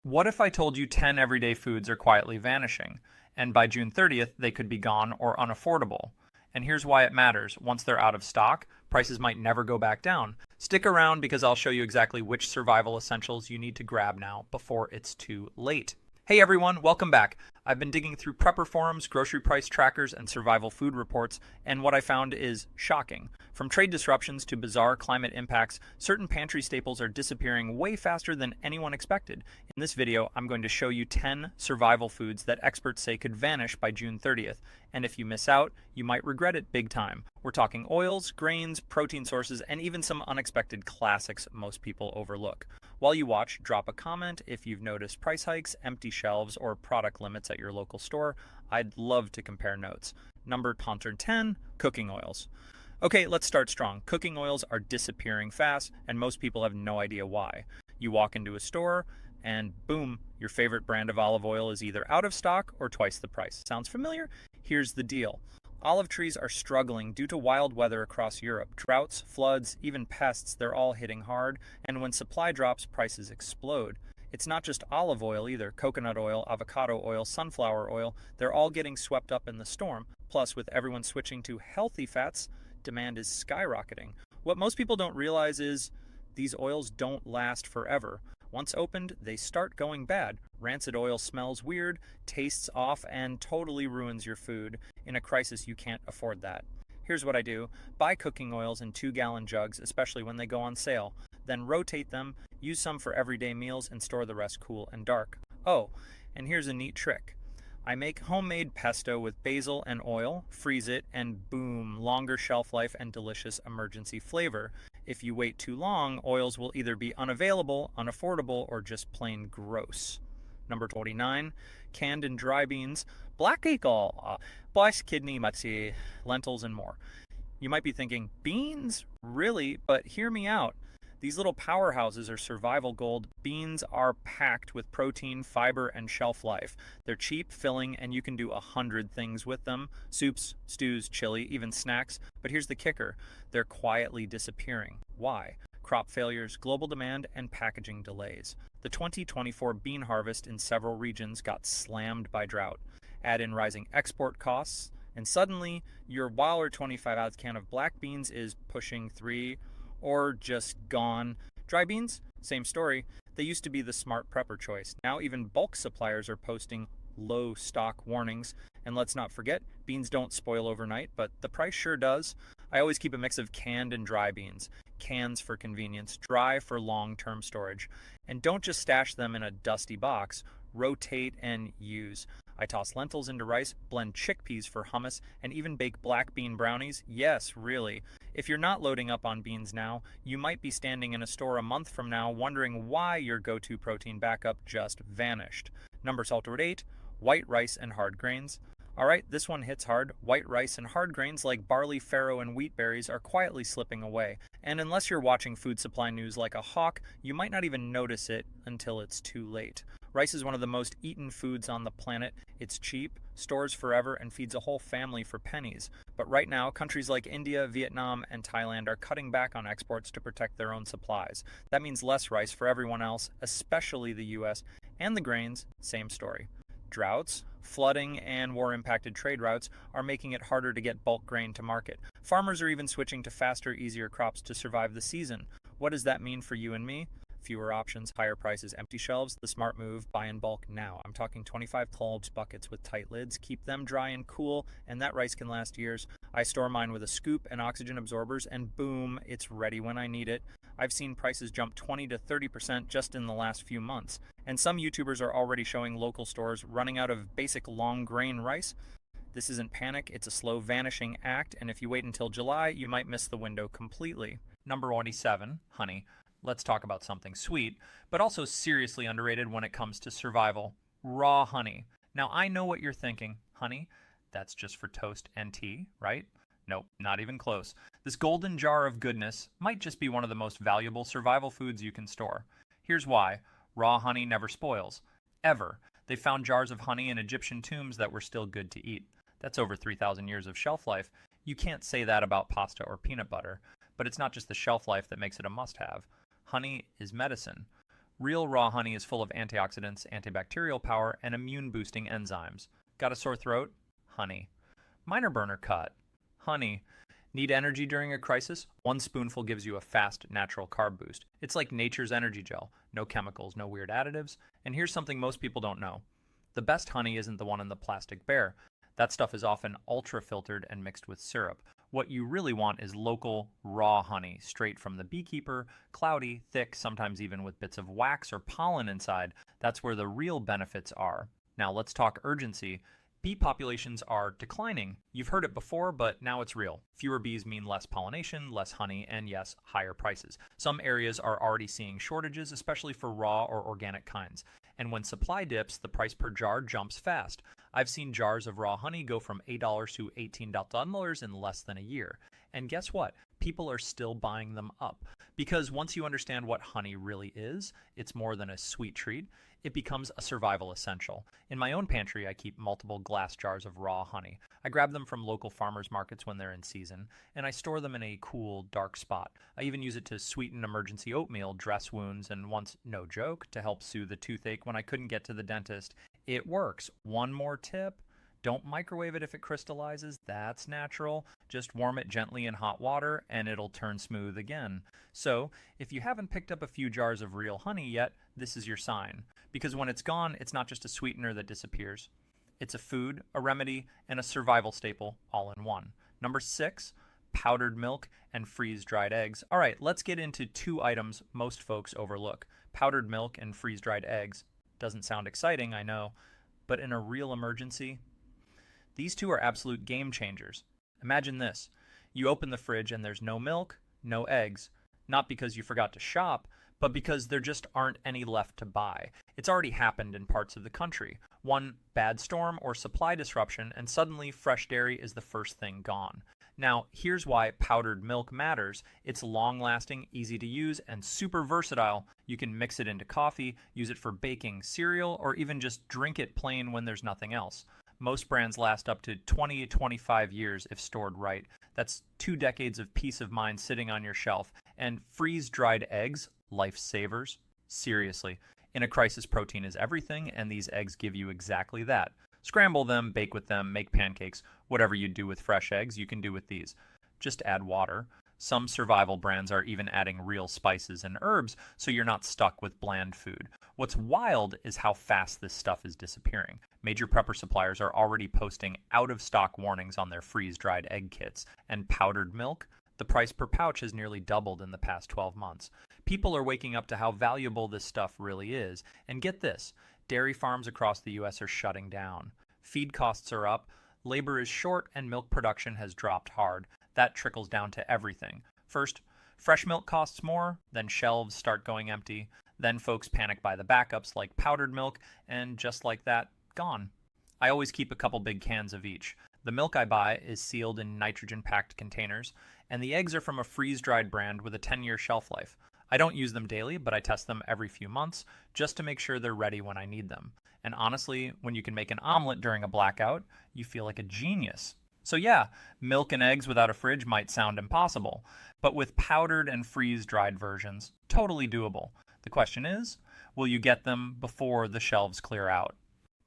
What if I told you 10 everyday foods are quietly vanishing, and by June 30th, they could be gone or unaffordable? And here's why it matters. Once they're out of stock, prices might never go back down. Stick around because I'll show you exactly which survival essentials you need to grab now before it's too late. Hey everyone, welcome back. I've been digging through prepper forums, grocery price trackers, and survival food reports, and what I found is shocking. From trade disruptions to bizarre climate impacts, certain pantry staples are disappearing way faster than anyone expected. In this video, I'm going to show you 10 survival foods that experts say could vanish by June 30th, and if you miss out, you might regret it big time. We're talking oils, grains, protein sources, and even some unexpected classics most people overlook. While you watch, drop a comment if you've noticed price hikes, empty shelves, or product limits at your local store. I'd love to compare notes. Number 10, cooking oils. Okay, let's start strong. Cooking oils are disappearing fast, and most people have no idea why. You walk into a store, and boom, your favorite brand of olive oil is either out of stock or twice the price. Sounds familiar? Here's the deal. Olive trees are struggling due to wild weather across Europe. Droughts, floods, even pests, they're all hitting hard, and when supply drops, prices explode. It's not just olive oil either. Coconut oil, avocado oil, sunflower oil, they're all getting swept up in the storm. Plus, with everyone switching to healthy fats, demand is skyrocketing. What most people don't realize is these oils don't last forever. Once opened, they start going bad. Rancid oil smells weird, tastes off, and totally ruins your food. In a crisis, you can't afford that. Here's what I do. Buy cooking oils in 2-gallon jugs, especially when they go on sale. Then rotate them, use some for everyday meals, and store the rest cool and dark. Oh, and here's a neat trick. I make homemade pesto with basil and oil, freeze it, and boom, longer shelf life and delicious emergency flavor. If you wait too long, oils will either be unavailable, unaffordable, or just plain gross. Number 29, canned and dry beans, black eagle, boys kidney matzi, lentils, and more. You might be thinking, beans? Really? But hear me out. These little powerhouses are survival gold. Beans are packed with protein, fiber, and shelf life. They're cheap, filling, and you can do 100 things with them. Soups, stews, chili, even snacks. But here's the kicker. They're quietly disappearing. Why? Crop failures, global demand, and packaging delays. The 2024 bean harvest in several regions got slammed by drought. Add in rising export costs, and suddenly your Wilder 25-ounce can of black beans is pushing 3 or just gone. Dry beans? Same story. They used to be the smart prepper choice. Now even bulk suppliers are posting low stock warnings. And let's not forget, beans don't spoil overnight, but the price sure does. I always keep a mix of canned and dry beans. Cans for convenience, dry for long-term storage. And don't just stash them in a dusty box. Rotate and use. I toss lentils into rice, blend chickpeas for hummus, and even bake black bean brownies. Yes, really. If you're not loading up on beans now, you might be standing in a store a month from now wondering why your go-to protein backup just vanished. Number 8, white rice and hard grains. Alright, this one hits hard. White rice and hard grains like barley, farro, and wheat berries are quietly slipping away. And unless you're watching food supply news like a hawk, you might not even notice it until it's too late. Rice is one of the most eaten foods on the planet. It's cheap, stores forever, and feeds a whole family for pennies. But right now, countries like India, Vietnam, and Thailand are cutting back on exports to protect their own supplies. That means less rice for everyone else, especially the US. And the grains, same story. Droughts, flooding, and war-impacted trade routes are making it harder to get bulk grain to market. Farmers are even switching to faster, easier crops to survive the season. What does that mean for you and me? Fewer options, higher prices, empty shelves. The smart move, buy in bulk now. I'm talking 25 12 buckets with tight lids. Keep them dry and cool, and that rice can last years. I store mine with a scoop and oxygen absorbers, and boom, it's ready when I need it. I've seen prices jump 20 to 30% just in the last few months. And some YouTubers are already showing local stores running out of basic long grain rice. This isn't panic, it's a slow vanishing act, and if you wait until July, you might miss the window completely. Number 27, honey. Let's talk about something sweet, but also seriously underrated when it comes to survival. Raw honey. Now, I know what you're thinking. Honey? That's just for toast and tea, right? Nope, not even close. This golden jar of goodness might just be one of the most valuable survival foods you can store. Here's why. Raw honey never spoils. Ever. They found jars of honey in Egyptian tombs that were still good to eat. That's over 3,000 years of shelf life. You can't say that about pasta or peanut butter. But it's not just the shelf life that makes it a must-have. Honey is medicine. Real raw honey is full of antioxidants, antibacterial power, and immune-boosting enzymes. Got a sore throat? Honey. Minor burner cut? Honey. Need energy during a crisis? One spoonful gives you a fast, natural carb boost. It's like nature's energy gel. No chemicals, no weird additives. And here's something most people don't know. The best honey isn't the one in the plastic bear. That stuff is often ultra-filtered and mixed with syrup. What you really want is local, raw honey, straight from the beekeeper, cloudy, thick, sometimes even with bits of wax or pollen inside. That's where the real benefits are. Now let's talk urgency. Bee populations are declining. You've heard it before, but now it's real. Fewer bees mean less pollination, less honey, and yes, higher prices. Some areas are already seeing shortages, especially for raw or organic kinds. And when supply dips, the price per jar jumps fast. I've seen jars of raw honey go from $8 to $18 in less than a year. And guess what? People are still buying them up. Because once you understand what honey really is, it's more than a sweet treat. It becomes a survival essential. In my own pantry, I keep multiple glass jars of raw honey. I grab them from local farmers markets when they're in season, and I store them in a cool, dark spot. I even use it to sweeten emergency oatmeal, dress wounds, and once, no joke, to help soothe a toothache when I couldn't get to the dentist. It works. One more tip. Don't microwave it if it crystallizes. That's natural. Just warm it gently in hot water and it'll turn smooth again. So, if you haven't picked up a few jars of real honey yet, this is your sign. Because when it's gone, it's not just a sweetener that disappears. It's a food, a remedy, and a survival staple all in one. Number 6, powdered milk and freeze-dried eggs. All right, let's get into 2 items most folks overlook. Powdered milk and freeze-dried eggs. Doesn't sound exciting, I know, but in a real emergency, these 2 are absolute game changers. Imagine this. You open the fridge and there's no milk, no eggs. Not because you forgot to shop, but because there just aren't any left to buy. It's already happened in parts of the country. One bad storm or supply disruption, and suddenly fresh dairy is the first thing gone. Now, here's why powdered milk matters. It's long-lasting, easy to use, and super versatile. You can mix it into coffee, use it for baking cereal, or even just drink it plain when there's nothing else. Most brands last up to 20 to 25 years if stored right. That's 2 decades of peace of mind sitting on your shelf. And freeze-dried eggs, lifesavers. Seriously, in a crisis, protein is everything, and these eggs give you exactly that. Scramble them, bake with them, make pancakes. Whatever you do with fresh eggs, you can do with these. Just add water. Some survival brands are even adding real spices and herbs, so you're not stuck with bland food. What's wild is how fast this stuff is disappearing. Major prepper suppliers are already posting out-of-stock warnings on their freeze-dried egg kits. And powdered milk? The price per pouch has nearly doubled in the past 12 months. People are waking up to how valuable this stuff really is. And get this, dairy farms across the U.S. are shutting down. Feed costs are up, labor is short, and milk production has dropped hard. That trickles down to everything. First, fresh milk costs more, then shelves start going empty, then folks panic buy the backups like powdered milk, and just like that, gone. I always keep a couple big cans of each. The milk I buy is sealed in nitrogen-packed containers, and the eggs are from a freeze-dried brand with a 10-year shelf life. I don't use them daily, but I test them every few months just to make sure they're ready when I need them. And honestly, when you can make an omelet during a blackout, you feel like a genius. So yeah, milk and eggs without a fridge might sound impossible, but with powdered and freeze-dried versions, totally doable. The question is, will you get them before the shelves clear out?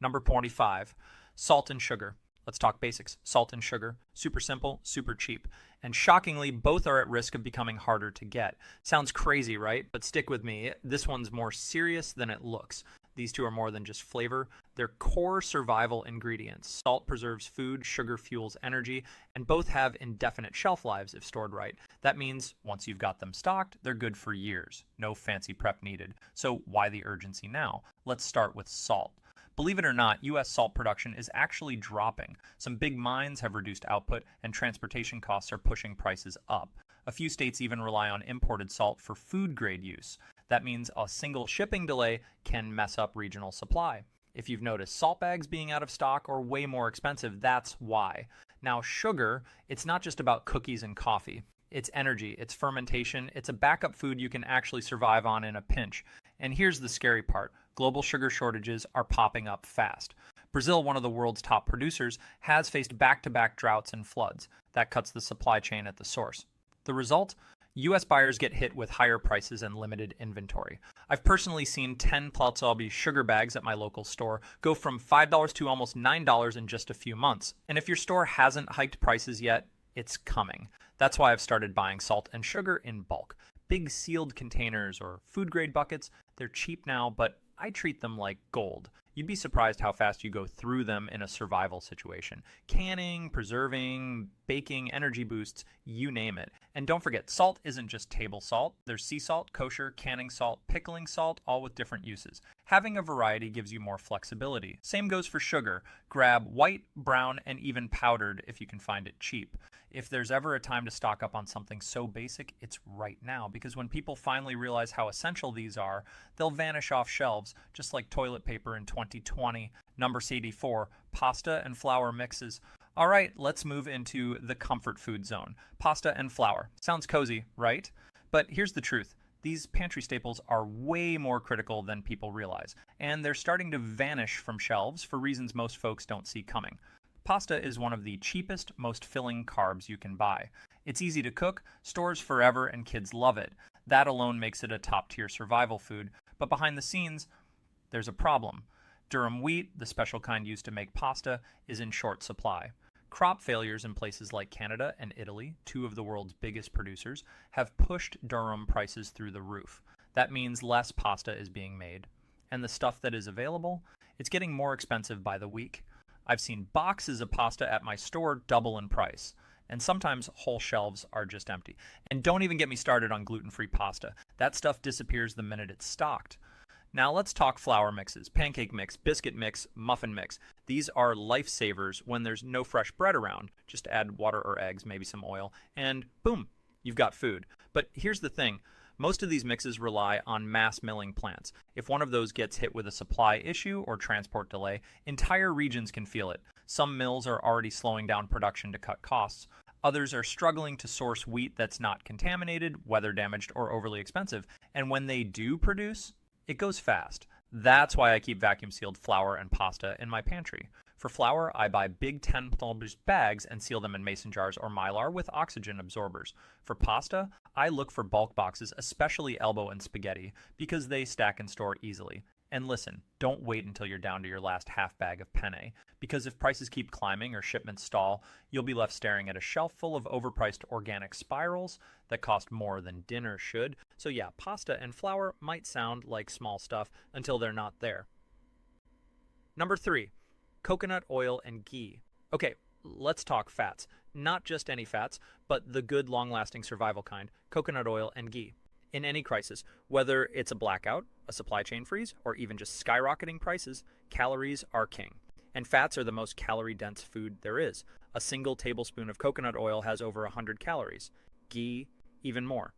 Number 25, salt and sugar. Let's talk basics. Salt and sugar, super simple, super cheap. And shockingly, both are at risk of becoming harder to get. Sounds crazy, right? But stick with me. This one's more serious than it looks. These 2 are more than just flavor. They're core survival ingredients. Salt preserves food, sugar fuels energy, and both have indefinite shelf lives if stored right. That means once you've got them stocked, they're good for years. No fancy prep needed. So why the urgency now? Let's start with salt. Believe it or not, U.S. salt production is actually dropping. Some big mines have reduced output, and transportation costs are pushing prices up. A few states even rely on imported salt for food-grade use. That means a single shipping delay can mess up regional supply. If you've noticed salt bags being out of stock or way more expensive, that's why. Now, sugar, it's not just about cookies and coffee. It's energy, it's fermentation, it's a backup food you can actually survive on in a pinch. And here's the scary part. Global sugar shortages are popping up fast. Brazil, one of the world's top producers, has faced back-to-back droughts and floods. That cuts the supply chain at the source. The result? US buyers get hit with higher prices and limited inventory. I've personally seen 10 Platsolby sugar bags at my local store go from $5 to almost $9 in just a few months. And if your store hasn't hiked prices yet, it's coming. That's why I've started buying salt and sugar in bulk. Big sealed containers or food grade buckets, they're cheap now, but I treat them like gold. You'd be surprised how fast you go through them in a survival situation. Canning, preserving, baking, energy boosts, you name it. And don't forget, salt isn't just table salt. There's sea salt, kosher, canning salt, pickling salt, all with different uses. Having a variety gives you more flexibility. Same goes for sugar. Grab white, brown, and even powdered if you can find it cheap. If there's ever a time to stock up on something so basic, it's right now, because when people finally realize how essential these are, they'll vanish off shelves, just like toilet paper in 2020. Number 84, pasta and flour mixes. All right, let's move into the comfort food zone. Pasta and flour. Sounds cozy, right? But here's the truth. These pantry staples are way more critical than people realize, and they're starting to vanish from shelves for reasons most folks don't see coming. Pasta is one of the cheapest, most filling carbs you can buy. It's easy to cook, stores forever, and kids love it. That alone makes it a top-tier survival food, but behind the scenes, there's a problem. Durum wheat, the special kind used to make pasta, is in short supply. Crop failures in places like Canada and Italy, two of the world's biggest producers, have pushed durum prices through the roof. That means less pasta is being made. And the stuff that is available, it's getting more expensive by the week. I've seen boxes of pasta at my store double in price, and sometimes whole shelves are just empty. And don't even get me started on gluten-free pasta. That stuff disappears the minute it's stocked. Now let's talk flour mixes, pancake mix, biscuit mix, muffin mix. These are lifesavers when there's no fresh bread around. Just add water or eggs, maybe some oil, and boom, you've got food. But here's the thing. Most of these mixes rely on mass milling plants. If one of those gets hit with a supply issue or transport delay, entire regions can feel it. Some mills are already slowing down production to cut costs. Others are struggling to source wheat that's not contaminated, weather damaged, or overly expensive. And when they do produce, it goes fast. That's why I keep vacuum sealed flour and pasta in my pantry. For flour, I buy big 10 bags and seal them in mason jars or mylar with oxygen absorbers. For pasta, I look for bulk boxes, especially elbow and spaghetti, because they stack and store easily. And listen, don't wait until you're down to your last half bag of penne, because if prices keep climbing or shipments stall, you'll be left staring at a shelf full of overpriced organic spirals that cost more than dinner should. So yeah, pasta and flour might sound like small stuff until they're not there. Number 3. Coconut oil and ghee. Okay, let's talk fats. Not just any fats, but the good long-lasting survival kind, coconut oil and ghee. In any crisis, whether it's a blackout, a supply chain freeze, or even just skyrocketing prices, calories are king. And fats are the most calorie-dense food there is. A single tablespoon of coconut oil has over 100 calories. Ghee, even more.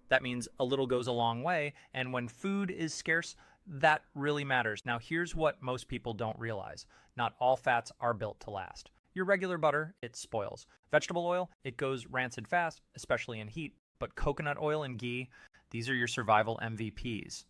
That means a little goes a long way, and when food is scarce, that really matters. Now here's what most people don't realize. Not all fats are built to last. Your regular butter, it spoils. Vegetable oil, it goes rancid fast, especially in heat. But coconut oil and ghee, these are your survival MVPs.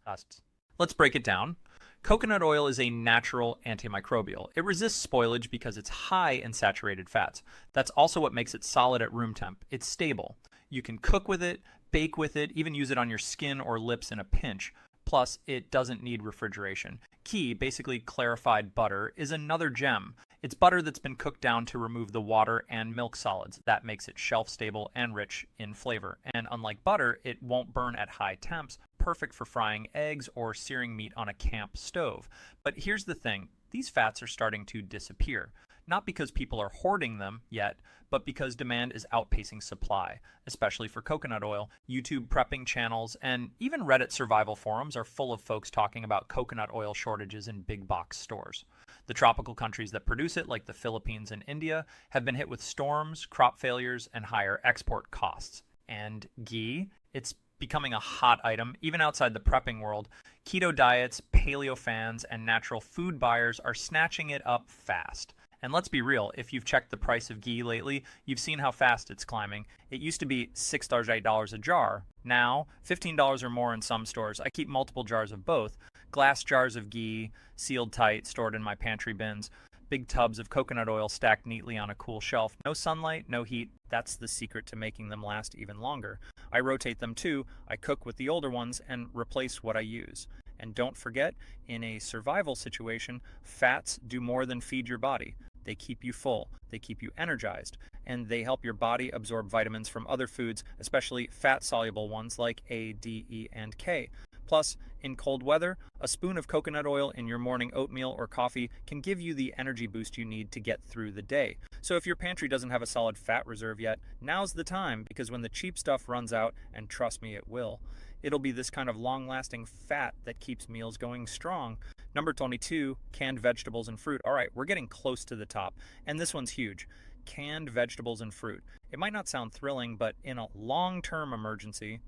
Let's break it down. Coconut oil is a natural antimicrobial. It resists spoilage because it's high in saturated fats. That's also what makes it solid at room temp. It's stable. You can cook with it, bake with it, even use it on your skin or lips in a pinch. Plus, it doesn't need refrigeration. Ghee, basically clarified butter, is another gem. It's butter that's been cooked down to remove the water and milk solids. That makes it shelf-stable and rich in flavor. And unlike butter, it won't burn at high temps, perfect for frying eggs or searing meat on a camp stove. But here's the thing. These fats are starting to disappear. Not because people are hoarding them yet, but because demand is outpacing supply, especially for coconut oil. YouTube prepping channels and even Reddit survival forums are full of folks talking about coconut oil shortages in big box stores. The tropical countries that produce it, like the Philippines and India, have been hit with storms, crop failures, and higher export costs. And ghee, it's becoming a hot item, even outside the prepping world. Keto diets, paleo fans, and natural food buyers are snatching it up fast. And let's be real, if you've checked the price of ghee lately, you've seen how fast it's climbing. It used to be $6 or $8 a jar. Now, $15 or more in some stores. I keep multiple jars of both. Glass jars of ghee, sealed tight, stored in my pantry bins. big tubs of coconut oil stacked neatly on a cool shelf. No sunlight, no heat. That's the secret to making them last even longer. I rotate them too. I cook with the older ones and replace what I use. And don't forget, in a survival situation, fats do more than feed your body. They keep you full, they keep you energized, and they help your body absorb vitamins from other foods, especially fat-soluble ones like A, D, E, and K. Plus, in cold weather, a spoon of coconut oil in your morning oatmeal or coffee can give you the energy boost you need to get through the day. So if your pantry doesn't have a solid fat reserve yet, now's the time, because when the cheap stuff runs out, and trust me, it will, it'll be this kind of long-lasting fat that keeps meals going strong. Number 22, canned vegetables and fruit. All right, we're getting close to the top, and this one's huge. Canned vegetables and fruit. It might not sound thrilling, but in a long-term emergency,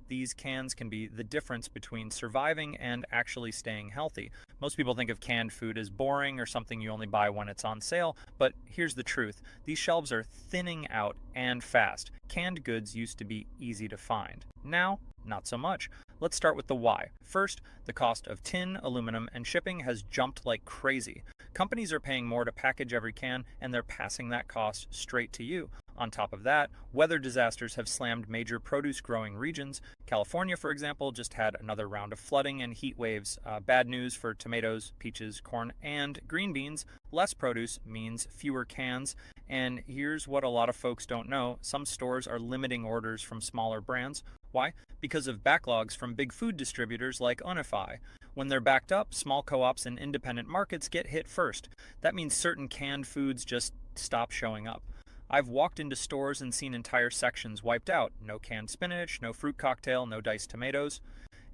these cans can be the difference between surviving and actually staying healthy. Most people think of canned food as boring or something you only buy when it's on sale, but here's the truth. These shelves are thinning out and fast. Canned goods used to be easy to find. Now, not so much. Let's start with the why. First, the cost of tin, aluminum, and shipping has jumped like crazy. Companies are paying more to package every can, and they're passing that cost straight to you. On top of that, weather disasters have slammed major produce growing regions. California, for example, just had another round of flooding and heat waves. Bad news for tomatoes, peaches, corn, and green beans. Less produce means fewer cans. And here's what a lot of folks don't know. Some stores are limiting orders from smaller brands. Why? Because of backlogs from big food distributors like Unify. When they're backed up, small co-ops and independent markets get hit first. That means certain canned foods just stop showing up. I've walked into stores and seen entire sections wiped out. No canned spinach, no fruit cocktail, no diced tomatoes.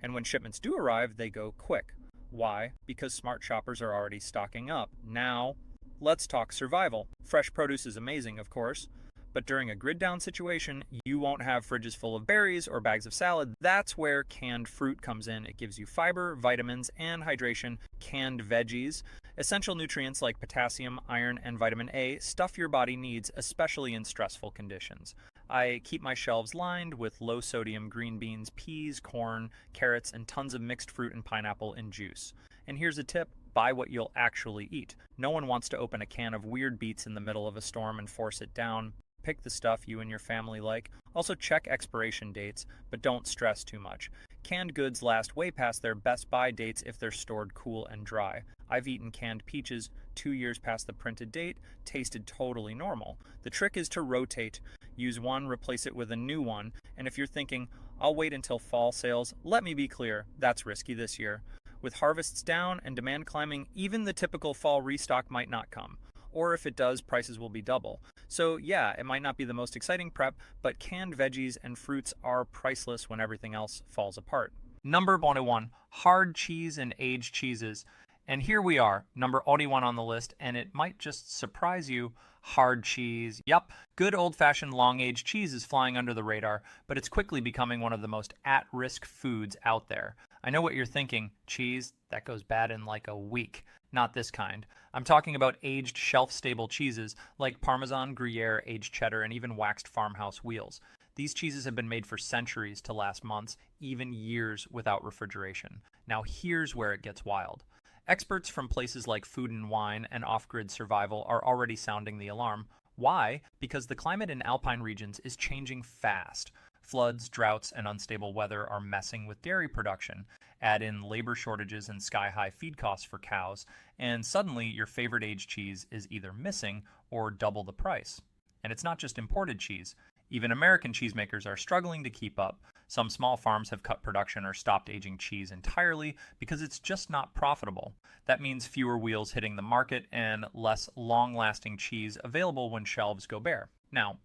And when shipments do arrive, they go quick. Why? Because smart shoppers are already stocking up. Now, let's talk survival. Fresh produce is amazing, of course. But during a grid down situation, you won't have fridges full of berries or bags of salad. That's where canned fruit comes in. It gives you fiber, vitamins, and hydration. Canned veggies, essential nutrients like potassium, iron, and vitamin A, stuff your body needs, especially in stressful conditions. I keep my shelves lined with low-sodium green beans, peas, corn, carrots, and tons of mixed fruit and pineapple in juice. And here's a tip. Buy what you'll actually eat. No one wants to open a can of weird beets in the middle of a storm and force it down. Pick the stuff you and your family like. Also check expiration dates, but don't stress too much. Canned goods last way past their best buy dates if they're stored cool and dry. I've eaten canned peaches 2 years past the printed date, tasted totally normal. The trick is to rotate. Use one, replace it with a new one, and if you're thinking, I'll wait until fall sales, let me be clear, that's risky this year. With harvests down and demand climbing, even the typical fall restock might not come. Or if it does, prices will be double. So yeah, it might not be the most exciting prep, but canned veggies and fruits are priceless when everything else falls apart. Number 21, hard cheese and aged cheeses. And here we are, number 21 on the list, and it might just surprise you. Hard cheese. Yup, good old-fashioned long-aged cheese is flying under the radar, but it's quickly becoming one of the most at-risk foods out there. I know what you're thinking. Cheese, that goes bad in like a week. Not this kind. I'm talking about aged shelf-stable cheeses like Parmesan, Gruyere, aged cheddar, and even waxed farmhouse wheels. These cheeses have been made for centuries to last months, even years without refrigeration. Now here's where it gets wild. Experts from places like Food and Wine and Off-Grid Survival are already sounding the alarm. Why? Because the climate in alpine regions is changing fast. Floods, droughts, and unstable weather are messing with dairy production. Add in labor shortages and sky-high feed costs for cows, and suddenly your favorite aged cheese is either missing or double the price. And it's not just imported cheese. Even American cheesemakers are struggling to keep up. Some small farms have cut production or stopped aging cheese entirely because it's just not profitable. That means fewer wheels hitting the market and less long-lasting cheese available when shelves go bare. Now,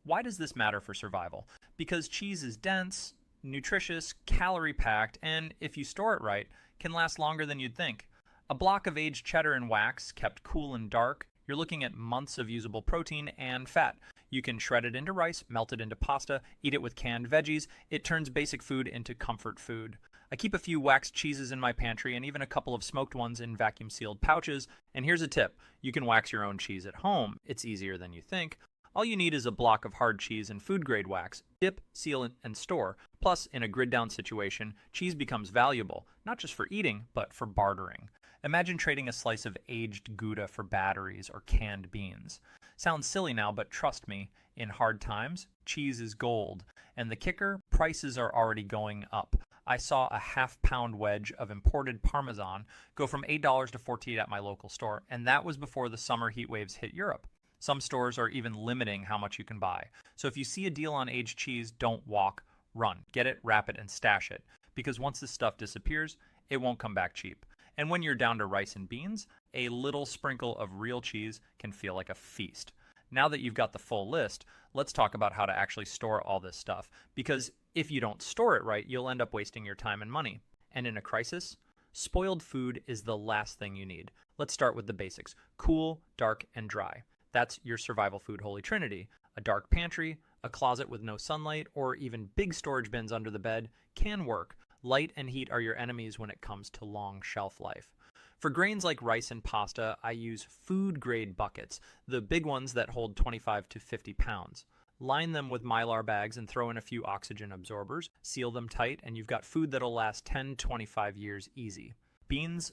why does this matter for survival? Because cheese is dense, nutritious, calorie-packed, and if you store it right, can last longer than you'd think. A block of aged cheddar and wax, kept cool and dark, you're looking at months of usable protein and fat. You can shred it into rice, melt it into pasta, eat it with canned veggies. It turns basic food into comfort food. I keep a few waxed cheeses in my pantry and even a couple of smoked ones in vacuum-sealed pouches. And here's a tip. You can wax your own cheese at home. It's easier than you think. All you need is a block of hard cheese and food-grade wax. Dip, seal, and store. Plus, in a grid-down situation, cheese becomes valuable, not just for eating, but for bartering. Imagine trading a slice of aged Gouda for batteries or canned beans. Sounds silly now, but trust me, in hard times, cheese is gold. And the kicker, prices are already going up. I saw a half-pound wedge of imported Parmesan go from $8 to $14 at my local store, and that was before the summer heat waves hit Europe. Some stores are even limiting how much you can buy. So if you see a deal on aged cheese, don't walk, run. Get it, wrap it, and stash it. Because once this stuff disappears, it won't come back cheap. And when you're down to rice and beans, a little sprinkle of real cheese can feel like a feast. Now that you've got the full list, let's talk about how to actually store all this stuff. Because if you don't store it right, you'll end up wasting your time and money. And in a crisis, spoiled food is the last thing you need. Let's start with the basics. Cool, dark, and dry. That's your survival food holy trinity. A dark pantry, a closet with no sunlight, or even big storage bins under the bed can work. Light and heat are your enemies when it comes to long shelf life. For grains like rice and pasta, I use food-grade buckets, the big ones that hold 25 to 50 pounds. Line them with Mylar bags and throw in a few oxygen absorbers, seal them tight, and you've got food that'll last 10-25 years easy. Beans,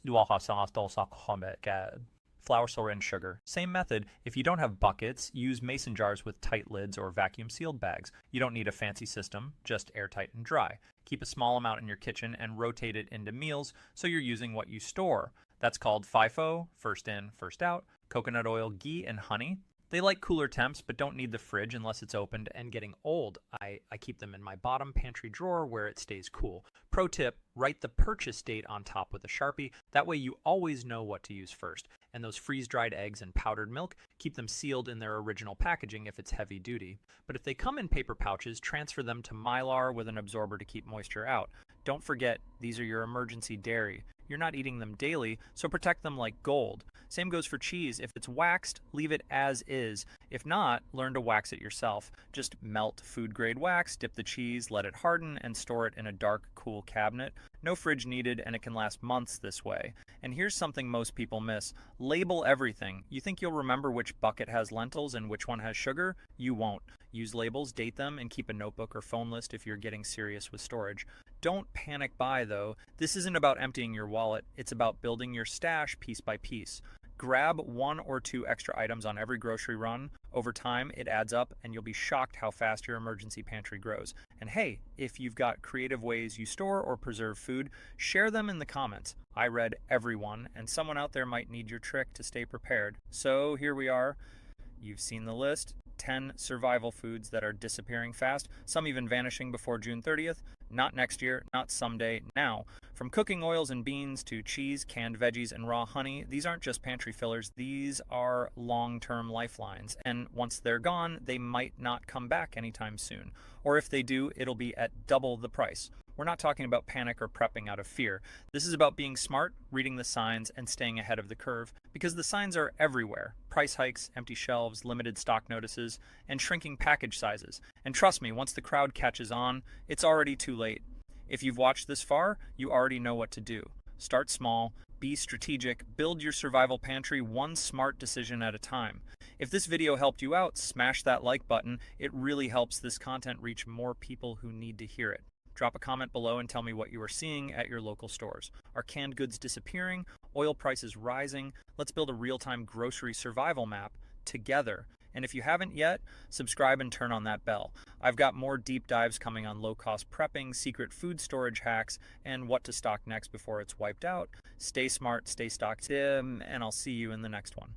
flour, soda, and sugar. Same method. If you don't have buckets, use mason jars with tight lids or vacuum-sealed bags. You don't need a fancy system, just airtight and dry. Keep a small amount in your kitchen and rotate it into meals so you're using what you store. That's called FIFO, first in, first out, coconut oil, ghee, and honey. They like cooler temps but don't need the fridge unless it's opened and getting old. I keep them in my bottom pantry drawer where it stays cool. Pro tip, write the purchase date on top with a Sharpie. That way you always know what to use first. And those freeze-dried eggs and powdered milk, keep them sealed in their original packaging if it's heavy duty. But if they come in paper pouches, transfer them to Mylar with an absorber to keep moisture out. Don't forget, these are your emergency dairy. You're not eating them daily, so protect them like gold. Same goes for cheese. If it's waxed, leave it as is. If not, learn to wax it yourself. Just melt food-grade wax, dip the cheese, let it harden, and store it in a dark, cool cabinet. No fridge needed, and it can last months this way. And here's something most people miss. Label everything. You think you'll remember which bucket has lentils and which one has sugar? You won't. Use labels, date them, and keep a notebook or phone list if you're getting serious with storage. Don't panic buy, though. This isn't about emptying your wallet. It's about building your stash piece by piece. Grab 1 or 2 extra items on every grocery run. Over time, it adds up, and you'll be shocked how fast your emergency pantry grows. And hey, if you've got creative ways you store or preserve food, share them in the comments. I read every one, and someone out there might need your trick to stay prepared. So here we are. You've seen the list. 10 survival foods that are disappearing fast, some even vanishing before June 30th. Not next year, not someday, now. From cooking oils and beans to cheese, canned veggies, and raw honey, these aren't just pantry fillers, these are long-term lifelines. And once they're gone, they might not come back anytime soon. Or if they do, it'll be at double the price. We're not talking about panic or prepping out of fear. This is about being smart, reading the signs, and staying ahead of the curve, because the signs are everywhere. Price hikes, empty shelves, limited stock notices, and shrinking package sizes. And trust me, once the crowd catches on, it's already too late. If you've watched this far, you already know what to do. Start small, be strategic, build your survival pantry one smart decision at a time. If this video helped you out, smash that like button. It really helps this content reach more people who need to hear it. Drop a comment below and tell me what you are seeing at your local stores. Are canned goods disappearing? Oil prices rising? Let's build a real-time grocery survival map together. And if you haven't yet, subscribe and turn on that bell. I've got more deep dives coming on low-cost prepping, secret food storage hacks, and what to stock next before it's wiped out. Stay smart, stay stocked, and I'll see you in the next one.